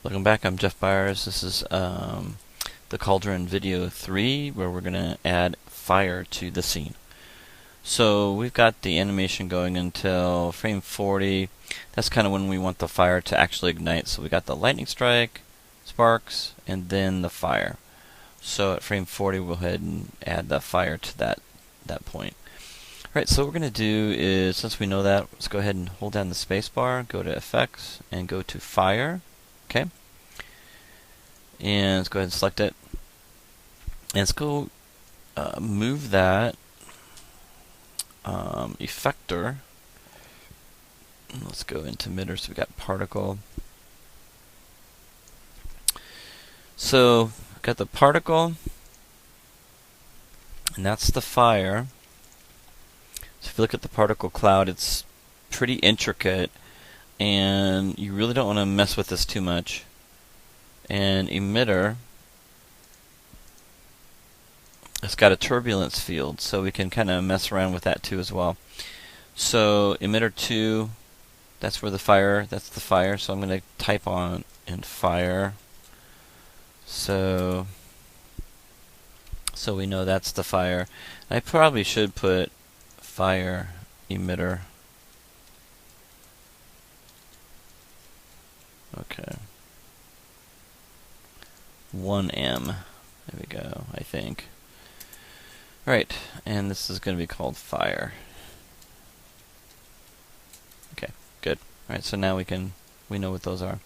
Welcome back, I'm Jeff Byers. This is the Cauldron video 3 where we're going to add fire to the scene. So we've got the animation going until frame 40. That's kind of when we want the fire to actually ignite. So we got the lightning strike, sparks, and then the fire. So at frame 40 we'll go ahead and add the fire to that point. Alright, so what we're going to do is, since we know that, let's go ahead and hold down the space bar, go to effects, and go to fire. Okay, and let's go ahead and select it, and let's go move that effector. Let's go into emitters. So we got particle. So we've got the particle, and that's the fire. So if you look at the particle cloud, it's pretty intricate, and you really don't want to mess with this too much. And emitter, it's got a turbulence field, so we can kind of mess around with that too as well. So emitter 2, that's where the fire, that's the fire, so I'm going to type on in fire. So we know that's the fire. I probably should put fire emitter. Okay. 1M. There we go, I think. Alright, and this is going to be called fire. Okay, good. Alright, so now we know what those are.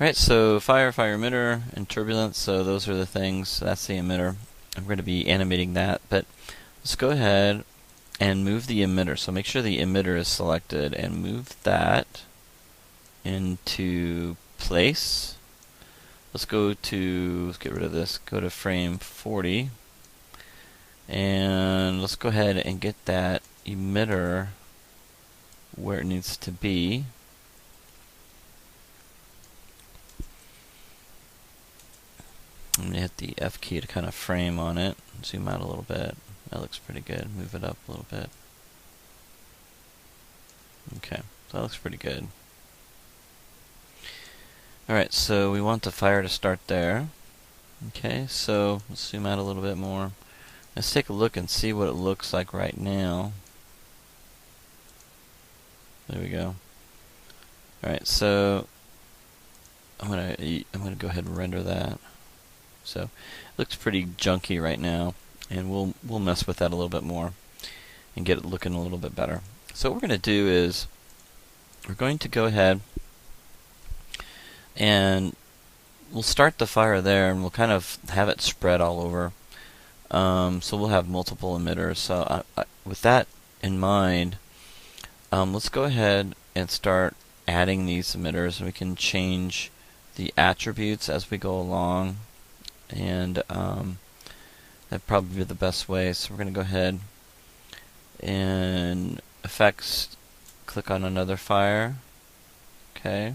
Alright, so fire, fire emitter, and turbulence, so those are the things. So that's the emitter. I'm going to be animating that, but let's go ahead and move the emitter. So make sure the emitter is selected and move that into place. Let's get rid of this, go to frame 40, and let's go ahead and get that emitter where it needs to be. I'm going to hit the F key to kind of frame on it, zoom out a little bit. That looks pretty good. Move it up a little bit. Okay, so that looks pretty good. Alright, so we want the fire to start there. Okay, so let's zoom out a little bit more. Let's take a look and see what it looks like right now. There we go. Alright, so I'm gonna go ahead and render that. So it looks pretty junky right now, and we'll mess with that a little bit more and get it looking a little bit better. So what we're going to do is we're going to go ahead and we'll start the fire there, and we'll kind of have it spread all over. So we'll have multiple emitters. So with that in mind, let's go ahead and start adding these emitters, and we can change the attributes as we go along, and that'd probably be the best way. So we're going to go ahead and effects, click on another fire. Okay.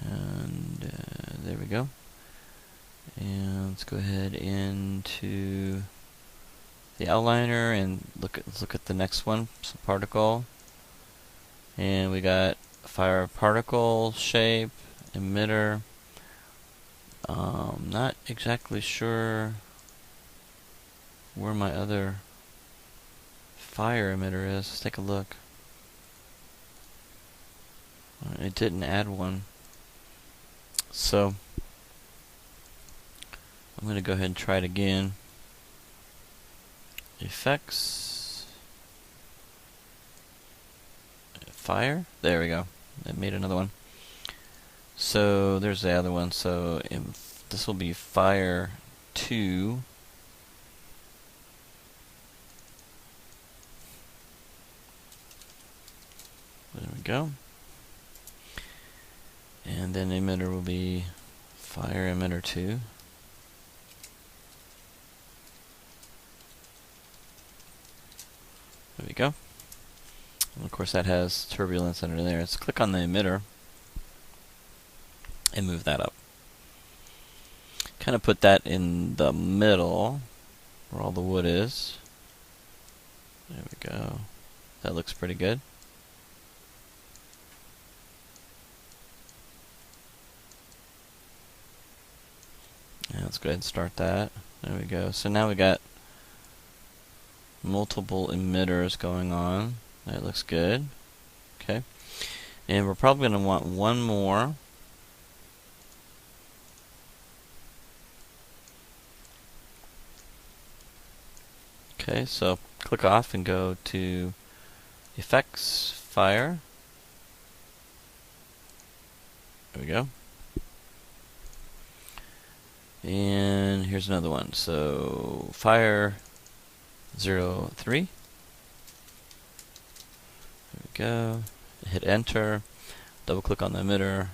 And there we go. And let's go ahead into the outliner and let's look at the next one. So particle, and we got fire particle shape, emitter. Not exactly sure where my other fire emitter is. Let's take a look. It didn't add one. So I'm going to go ahead and try it again. Effects, fire. There we go. It made another one. So there's the other one. So this will be fire 2. There we go. And then emitter will be fire emitter 2. There we go. And of course that has turbulence under there. Let's click on the emitter and move that up. Kind of put that in the middle where all the wood is. There we go. That looks pretty good. let's go ahead and start that. There we go. So now we got multiple emitters going on. That looks good. Okay. And we're probably going to want one more. Okay, so click off and go to Effects, Fire. There we go. And here's another one. So Fire 03. There we go. Hit enter. Double click on the emitter.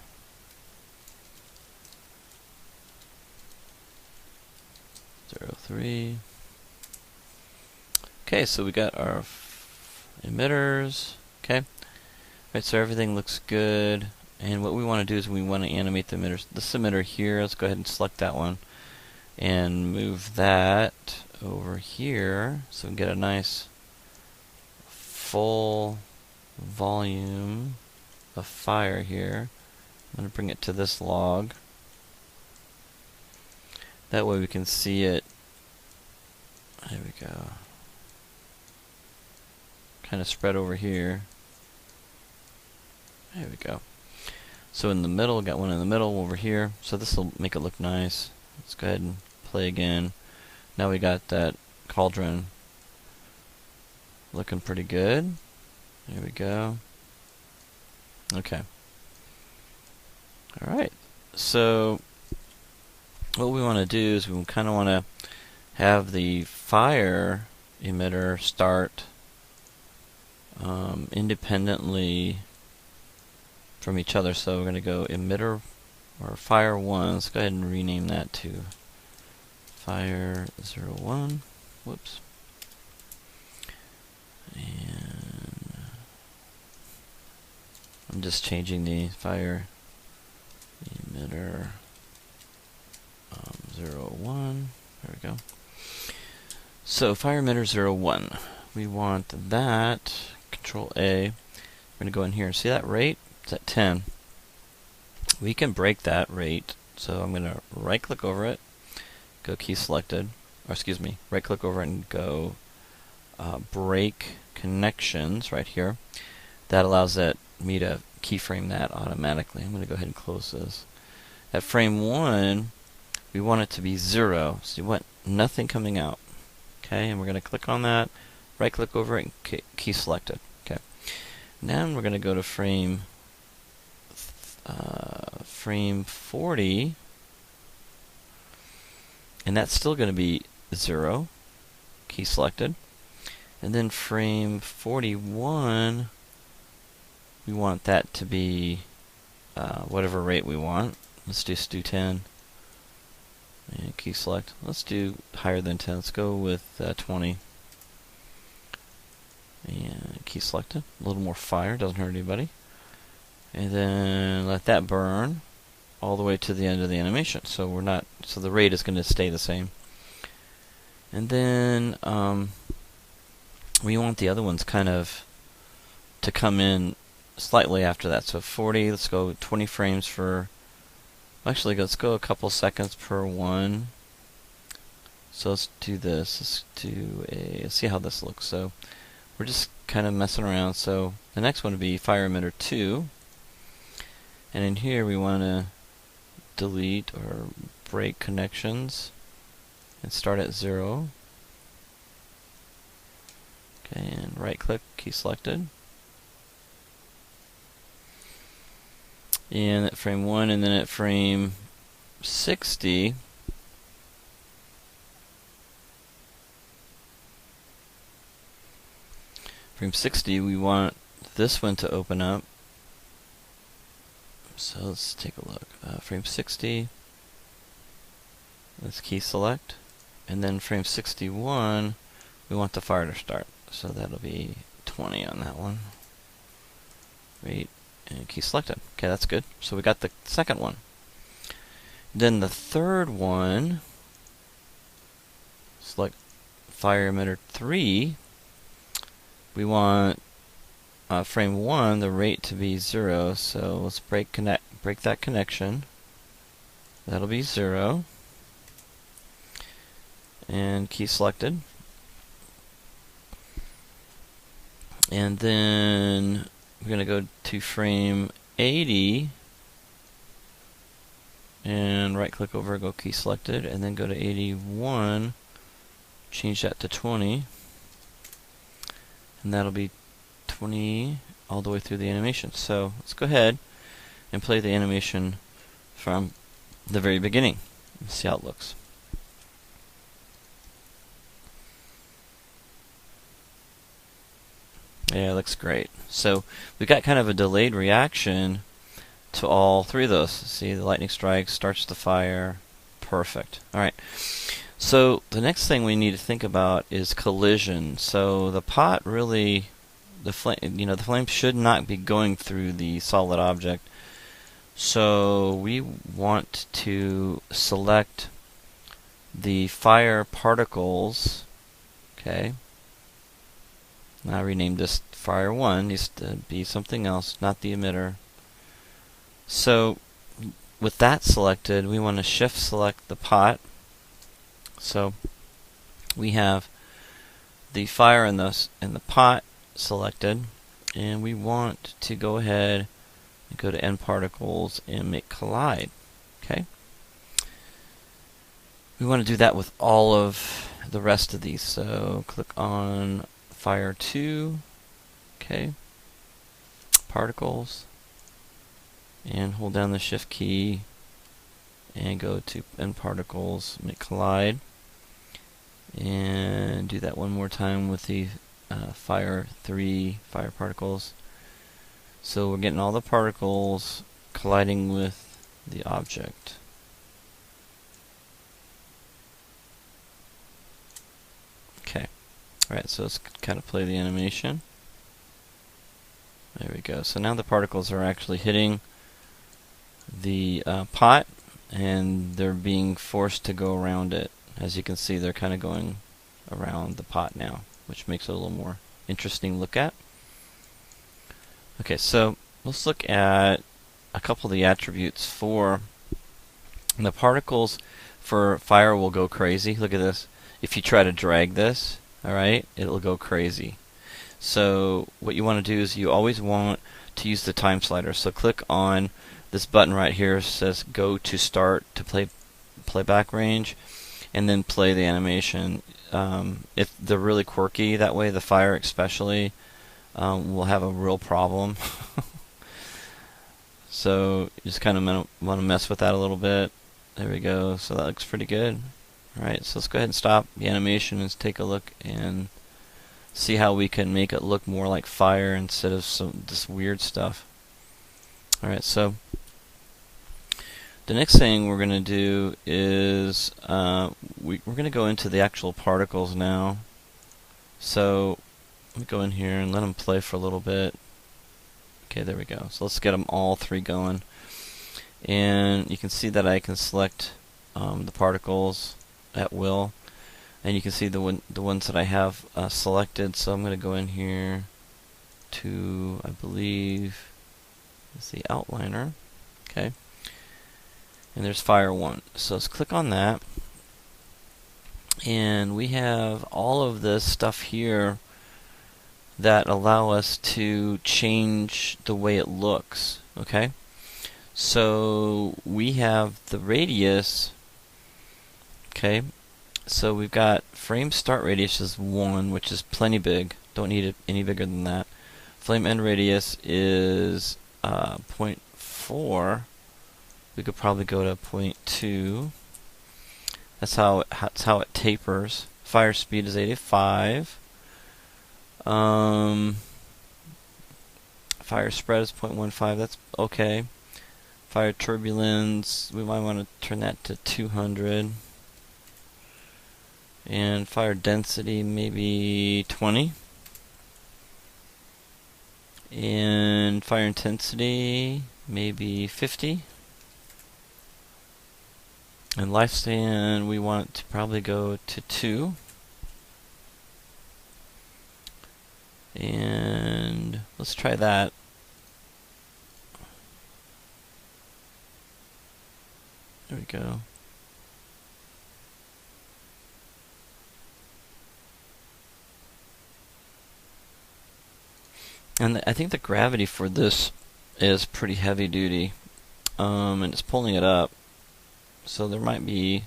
Zero 03. Okay, so we got our emitters. Okay. Right, so everything looks good. And what we want to do is we want to animate the emitters. This emitter here, let's go ahead and select that one. And move that over here so we can get a nice full volume of fire here. I'm going to bring it to this log. That way we can see it. There we go. Kind of spread over here. There we go. So in the middle, got one in the middle over here. So this will make it look nice. Let's go ahead and play again. Now we got that cauldron looking pretty good. There we go. Okay. Alright. So what we want to do is we kind of want to have the fire emitter start independently from each other. So we're going to go emitter or fire 1. Let's go ahead and rename that to fire 01. Whoops. And I'm just changing the fire emitter 01. There we go. So fire emitter 01. We want that. Control A. We're going to go in here and see that rate. It's at 10. We can break that rate. So I'm going to right click over it, go key selected, or excuse me, right click over it and go break connections right here. That allows me to keyframe that automatically. I'm going to go ahead and close this. At frame 1, we want it to be 0. So you want nothing coming out. Okay, and we're going to click on that, right click over it, and key selected. Okay. Now we're going to go to frame 40, and that's still going to be 0, key selected. And then frame 41, we want that to be whatever rate we want. Let's just do 10. And key select. Let's do higher than 10. Let's go with 20. And key selected. A little more fire, doesn't hurt anybody. And then let that burn all the way to the end of the animation. So the rate is going to stay the same. And then we want the other ones kind of to come in slightly after that. So 40, let's go 20 frames for, actually let's go a couple seconds per one. So let's do this. Let's see how this looks. So we're just kind of messing around. So the next one would be fire emitter 2. And in here we want to delete or break connections and start at 0. Okay, and right click, key selected. And at frame 1, and then at frame 60, we want this one to open up. So let's take a look. Frame 60, let's key select, and then frame 61, we want the fire to start. So that'll be 20 on that one. Wait, and key selected. Okay, that's good. So we got the second one. Then the third one, select fire emitter 3. We want frame 1, the rate to be 0. So let's break that connection. That'll be 0. and key selected. And then we're going to go to frame 80 and right click over, go key selected, and then go to 81, change that to 20, and that'll be 20 all the way through the animation. So let's go ahead and play the animation from the very beginning and see how it looks. Yeah, it looks great. So we've got kind of a delayed reaction to all three of those. See, the lightning strike starts the fire. Perfect. Alright. So the next thing we need to think about is collision. So the pot really, the flame should not be going through the solid object. So we want to select the fire particles. Okay. I renamed this Fire 1. Needs to be something else, not the emitter. So with that selected, we want to shift select the pot. So we have the fire in the pot selected, and we want to go ahead and go to end particles and make collide. Okay. We want to do that with all of the rest of these. So click on Fire 2, okay, particles, and hold down the shift key and go to end particles, make collide, and do that one more time with the Fire 3 fire particles. So we're getting all the particles colliding with the object. Okay. Alright, so let's kind of play the animation. There we go. So now the particles are actually hitting the pot, and they're being forced to go around it. As you can see, they're kind of going around the pot now, which makes it a little more interesting to look at. Okay, so let's look at a couple of the attributes for the particles. For fire will go crazy. Look at this. If you try to drag this, alright, it'll go crazy. So what you want to do is you always want to use the time slider. So click on this button right here. It says go to start to playback range, and then play the animation. If they're really quirky that way, the fire especially, will have a real problem. So you just kind of want to mess with that a little bit. There we go. So that looks pretty good. Alright, so let's go ahead and stop the animation and take a look and see how we can make it look more like fire instead of this weird stuff. Alright, so the next thing we're going to do is we're going to go into the actual particles now. So let me go in here and let them play for a little bit. Okay, there we go. So let's get them all three going. And you can see that I can select the particles at will, and you can see the ones that I have selected. So I'm going to go in here to, I believe, is the outliner. Okay, and there's Fire 1. So let's click on that, and we have all of this stuff here that allow us to change the way it looks. Okay, so we have the radius. Okay, so we've got frame start radius is 1, which is plenty big. Don't need it any bigger than that. Flame end radius is 0.4. We could probably go to 0.2. That's how it tapers. Fire speed is 85. Fire spread is 0.15. That's okay. Fire turbulence, we might want to turn that to 200. And fire density, maybe 20. And fire intensity, maybe 50. And lifespan, we want to probably go to 2. And let's try that. There we go. And I think the gravity for this is pretty heavy duty, and it's pulling it up. So there might be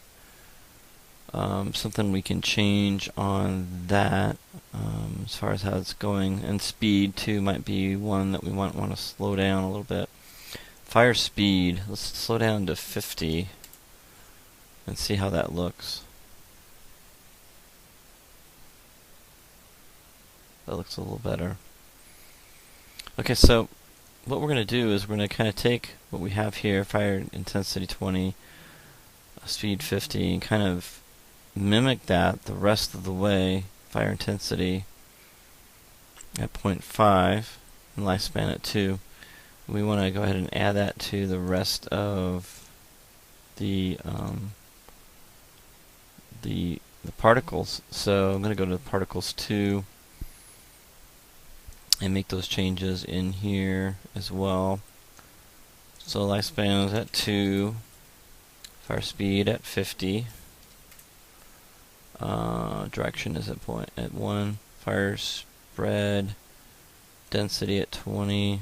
something we can change on that as far as how it's going. And speed too might be one that we might want to slow down a little bit. Fire speed, let's slow down to 50 and see how that looks. That looks a little better. Okay, so what we're going to do is we're going to kind of take what we have here, fire intensity 20, speed 50, and kind of mimic that the rest of the way. Fire intensity at 0.5 and lifespan at 2. We want to go ahead and add that to the rest of the particles. So I'm going to go to particles 2 and make those changes in here as well. So lifespan is at 2, fire speed at 50, direction is at 1, fire spread density at 20.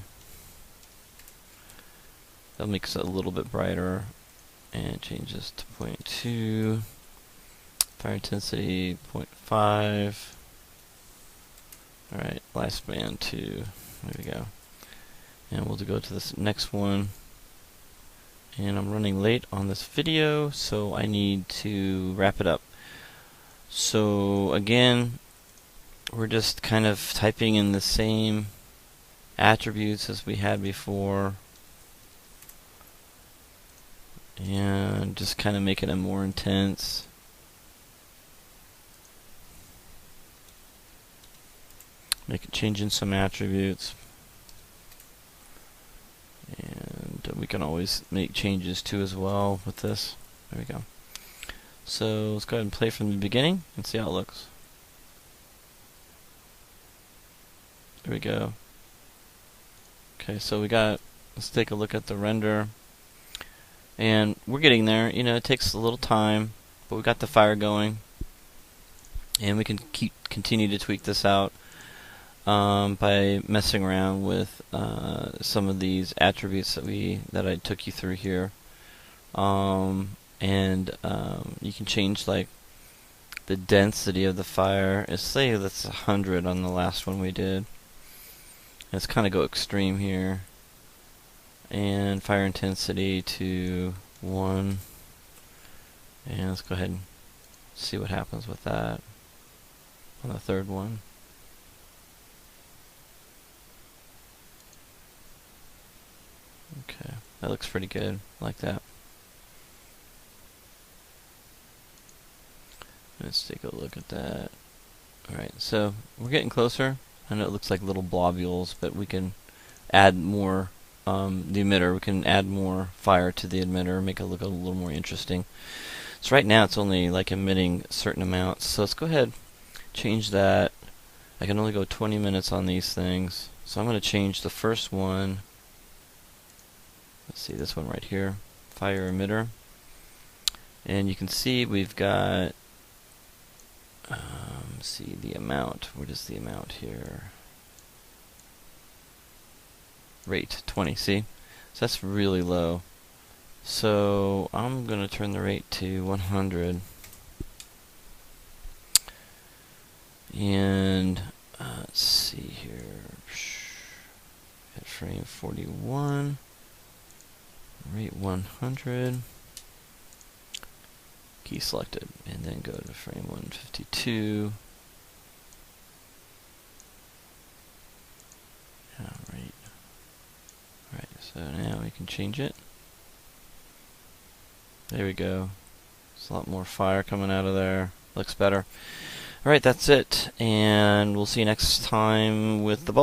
That makes it a little bit brighter, and it changes to 0.2, fire intensity 0.5. Alright, lifespan 2. There we go. And we'll go to this next one. And I'm running late on this video, so I need to wrap it up. So again, we're just kind of typing in the same attributes as we had before, and just kind of making it more intense. Changing some attributes, and we can always make changes too as well with this. There we go. So let's go ahead and play from the beginning and see how it looks. There we go. Okay, so let's take a look at the render, and we're getting there. You know, it takes a little time, but we got the fire going, and we can continue to tweak this out by messing around with some of these attributes that I took you through here, and you can change like the density of the fire. Let's say that's 100 on the last one we did. Let's kind of go extreme here, and fire intensity to 1, and let's go ahead and see what happens with that on the third one. Okay, that looks pretty good. I like that. Let's take a look at that. Alright, so we're getting closer. I know it looks like little globules, but we can add more, the emitter, we can add more fire to the emitter, make it look a little more interesting. So right now it's only like emitting certain amounts. So let's go ahead, change that. I can only go 20 minutes on these things. So I'm going to change the first one. Let's see, this one right here, fire emitter, and you can see we've got see the amount. What is the amount here? Rate 20. See, so that's really low. So I'm gonna turn the rate to 100, and let's see here. At frame 41. Rate 100, key selected, and then go to frame 152. Alright, so now we can change it. There we go. There's a lot more fire coming out of there. Looks better. Alright, that's it, and we'll see you next time with the bulb.